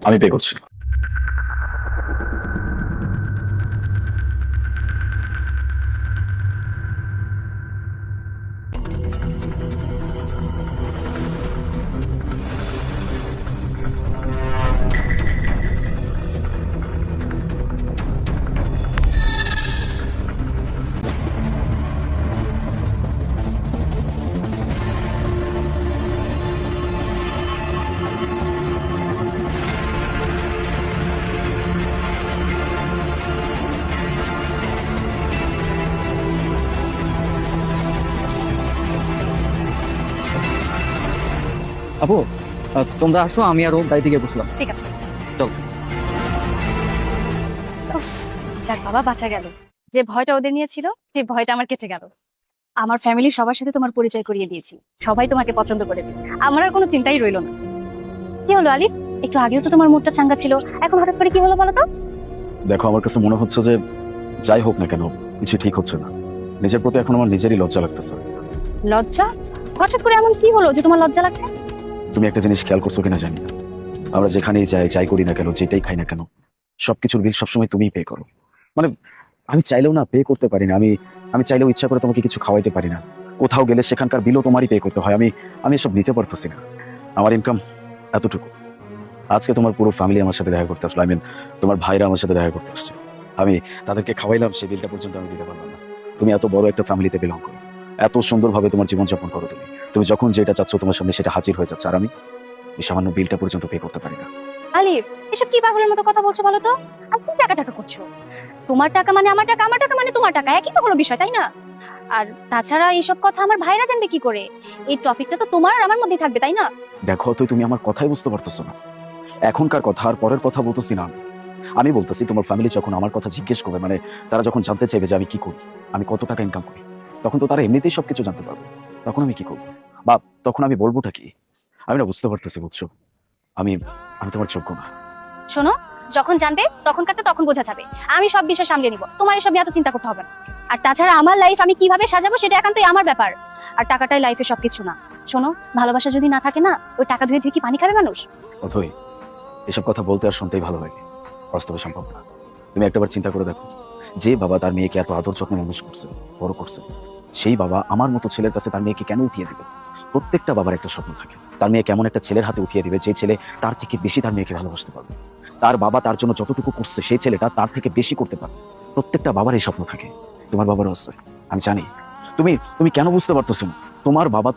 আমি পে করছি। আপু, তোমরা আসো, আমি আরো গাড়িতে গিয়ে বসলাম। ঠিক আছে। চল। উফ, যাক বাবা, বাঁচা গেল। যে ভয়টা ওদের নিয়ে ছিল সেই ভয়টা আমার কেটে গেল। আমার ফ্যামিলির সবার সাথে তোমার পরিচয় করিয়ে দিয়েছি, সবাই তোমাকে পছন্দ করেছে, আমার আর কোনো চিন্তাই রইলো না। কি হলো আলিফ, একটু আগেও তো তোমার মুডটা চাঙ্গা ছিল, এখন হঠাৎ করে কি হলো বলো তো? দেখো, আমার কাছে মনে হচ্ছে যে যাই হোক না কেন কিছু ঠিক হচ্ছে না। নিজের প্রতি এখন আমার নিজেরই লজ্জা লাগতেছে। লজ্জা? হঠাৎ করে এমন কি হলো যে তোমার লজ্জা লাগছে? তুমি একটা জিনিস খেয়াল করছো কিনা জানি না, আমরা যেখানেই যাই, যাই করি না কেন, যেটাই খাই না কেন, সবকিছুর বিল সবসময় তুমিই পে করো। মানে আমি চাইলেও না পে করতে পারি না। আমি চাইলেও ইচ্ছা করে তোমাকে কিছু খাওয়াইতে পারি না। কোথাও গেলে সেখানকার বিলও তোমারই পে করতে হয়। আমি এসব নিতে পারতেছি না। আমার ইনকাম এতটুকু। আজকে তোমার পুরো ফ্যামিলি আমার সাথে দেখা করতে আসলো, তোমার ভাইরা আমার সাথে দেখা করতে আসছে। আমি তাদেরকে খাওয়াইলাম, সেই বিলটা পর্যন্ত আমি দিতে পারলাম না। তুমি এত বড় একটা ফ্যামিলিতে বিলং করো, এত সুন্দরভাবে তোমার জীবনযাপন করো, তুমি যখন যেটা চাচ্ছ তোমার সামনে সেটা হাজির হয়ে যাচ্ছে, আর আমি এই সামান্য বিলটা পর্যন্ত পে করতে পারি না। আলিফ, এসব কি পাগলের মতো কথা বলছো বলো তো? আর কি টাকা টাকা করছো? তোমার টাকা মানে আমার টাকা, আমার টাকা মানে তোমার টাকা, একই তো হলো বিষয়, তাই না? আর তাছাড়া এইসব কথা আমার ভাইরা জানবে কি করে? এই টপিকটা তো তোমার আর আমার মধ্যেই থাকবে, তাই না? দেখো, তুমি আমার কথাই বুঝতে পারতেছো না। এখনকার কথা আর পরের কথা বলতেছি না। আমি বলতেছি তোমার ফ্যামিলি যখন আমার কথা জিজ্ঞেস করবে, মানে তারা যখন জানতে চাইবে যে আমি কি করি, আমি কত টাকা ইনকাম করি, তখন তো তারা এমনিতেই সবকিছু জানতে পারবে। তখন আমি কি করবো, বা তখন আমি বলবোটা কি? আমি না বুঝতে পারতেছি, বুঝছো? আমি আমি তোমার যোগ্য না। শোনো, যখন জানবে তখনকারটা তখন বোঝা যাবে। আমি সব বিষয় সামলে নিব, তোমার এসব নিয়ে এত চিন্তা করতে হবে না। আর তাছাড়া আমার লাইফ আমি কিভাবে সাজাবো সেটা একান্তই আমার ব্যাপার। আর টাকাটাই লাইফে সবকিছু না। শোনো, ভালোবাসা যদি না থাকে না, ওই টাকা ধুয়ে ধুয়ে কি পানি খাবে মানুষ? অথই, এসব কথা বলতে আর শুনতেই ভালো লাগে, বাস্তবে সম্ভব না। তুমি একটাবার চিন্তা করে দেখো, যে বাবা তার মেয়েকে এত আদর যত্নে মানুষ করছে, বড় করছে, সেই বাবা আমার মতো ছেলের কাছে তার মেয়েকে কেন উঠিয়ে দিবে? প্রত্যেকটা বাবার একটা স্বপ্ন থাকে, তার মেয়ে কেমন একটা ছেলের হাতে উঠিয়ে দিবে যে ছেলে তার থেকে বেশি তার মেয়েকে ভালোবাসতে পারবে। তার বাবা তার জন্য যতটুকু করছে সেই ছেলেটা তার থেকে বেশি করতে পারবে। প্রত্যেকটা বাবার এই স্বপ্ন থাকে, তোমার বাবারও আছে, আমি জানি। তুমি তুমি কেন বুঝতে পারতেছো না? তোমার বাবা